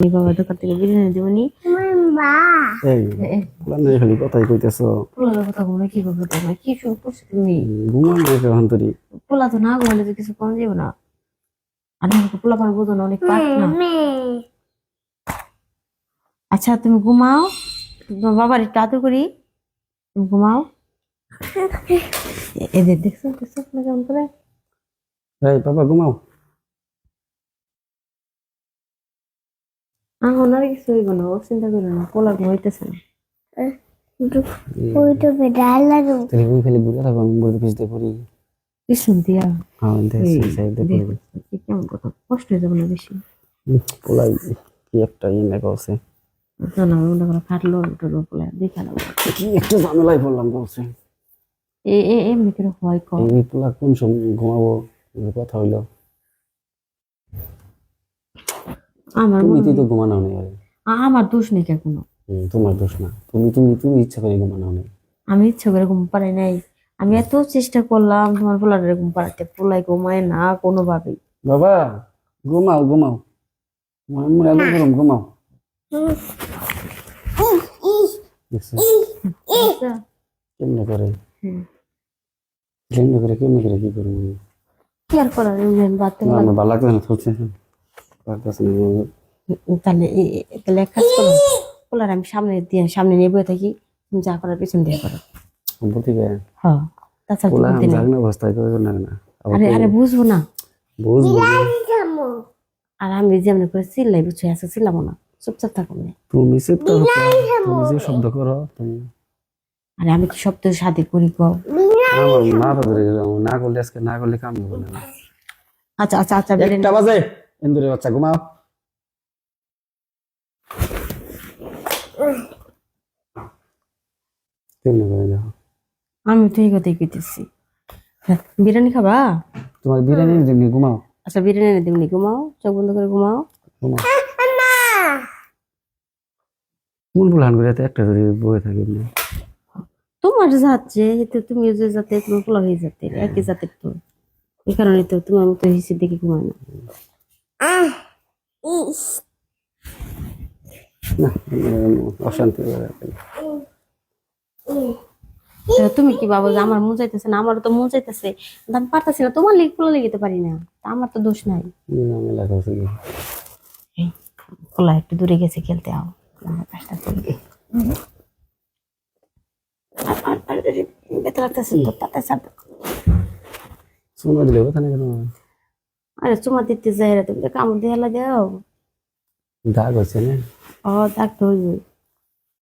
এই বাবা দোকান থেকে বিরিয়ানি দিবনি এই প্লানে খালি কথাই কইতেছ পোলার কথা বলে কি করবো তোমার কি শুরু করছো তুমি ঘুমান না এখন তোরি পোলা তো না ঘুমালে তো কিছু কম যাবে না আর আমাকে পোলা পান বোঝো অনেক পাঠ না আচ্ছা তুমি ঘুমাও তোমার বাবার একটু আদর করি তুমি ঘুমাও এদের দেখছো দেখছো না কেমন করে এই বাবা ঘুমাও এখন আর কিছু হইব না ও চিন্তা করো না পোলা ঘুমাইতেছে না তুই ওই খালি বুড়া থাকো আমি বলতে পিছতে পড়ি পিছন দিয়া হ্যাঁ দেখছি সাইড দেখো কেমন কথা কষ্ট হয়ে যাবে না বেশি পোলাই কি একটা ইয়ে করছে জানা মনে করে খাটলো ওটার পোলা দেখা না কি একটা ঝামেলায় পড়লাম বলছে এমনি করে হয় কম এই পোলা কোন সময় ঘুমাবো এই কথা হইলো আমার তুমি মনে তো ঘুমানো নেই আরে আমার দোষ নেই কোনো তোমার দোষ না তুমি ইচ্ছা করে ঘুমানো নেই আমি ইচ্ছা করে ঘুম পাড়াই নাই আমি এত চেষ্টা করলাম তোমার পোলার ঘুম পাড়াতে পোলাই ঘুমায় না কোনোভাবেই বাবা ঘুমাও ঘুমাও মনে এত গরম ঘুমাও দেখছো কেমনে করে কেমনে করে কি করবো কি আর করার বাড়তে আমার ভালো লাগবে না চলছে পারতেছে না তাহলে তাহলে এক কাজ করো পোলার আমি সামনে নিয়ে বয়ে থাকি তুমি যা করার পিছন দিয়ে করো বলতে গেলে হ্যাঁ তাছাড়া তো পোলা বুদ্ধি নেই। জাগ না অবস্থায় করে না না আরে আরে বুঝবো না বুঝবো আর আমি যেমন করে চিল্লাই বুঝছো আছে চিল্লাবো না চুপচাপ থাকো না তুমি চেষ্টা তুমি যে শব্দ করো তুমি আরে আমি কি শব্দ সাথে করি কও আমার মাথা ধরে গেল না করলে আজকে না করলে কাম হবে না আচ্ছা আচ্ছা আচ্ছা একটা বাজে ইন্দুরে বাচ্চা ঘুমাও কেমনে করে দেখো আমি তো এই কথাই কইতেছি বিরিয়ানি খাবা তোমার বিরিয়ানি দিন ঘুমাও আচ্ছা বিরিয়ানি এনে দিবনি ঘুমাও চোখ বন্ধ করে ঘুমাও ঘুমাও কোন প্ল্যান করে এত একটা ধরে বসে থাকি না তোমার যাচ্ছে তো তুমি যে যাতে তোমার পোলা হয়ে যাতে একই জাতের তো এই কারণে তো তোমার মতো হিসেবে দেখে ঘুমায় না না অশান্তি লাগে তা তুমি কি ভাবো যে আমার মন চাইতেছে না আমারও তো মন চাইতেছে কিন্তু আমি পারতেছি না তোমার লিগ পোলা লেগে পারি না তা আমার তো দোষ নাই আমি লাগাচ্ছি এই পোলা একটু দূরে গেছে খেলতে আও আমার কাজটা করি বেতন লাগতেছে তো তাতে চাপ শোনা দিলে কথা না কেন আরে চুমা দিতে যাই তুমি তো কামড় দিয়ে হেলা দাও দাগ হচ্ছে না ও ডাক্তার হইবে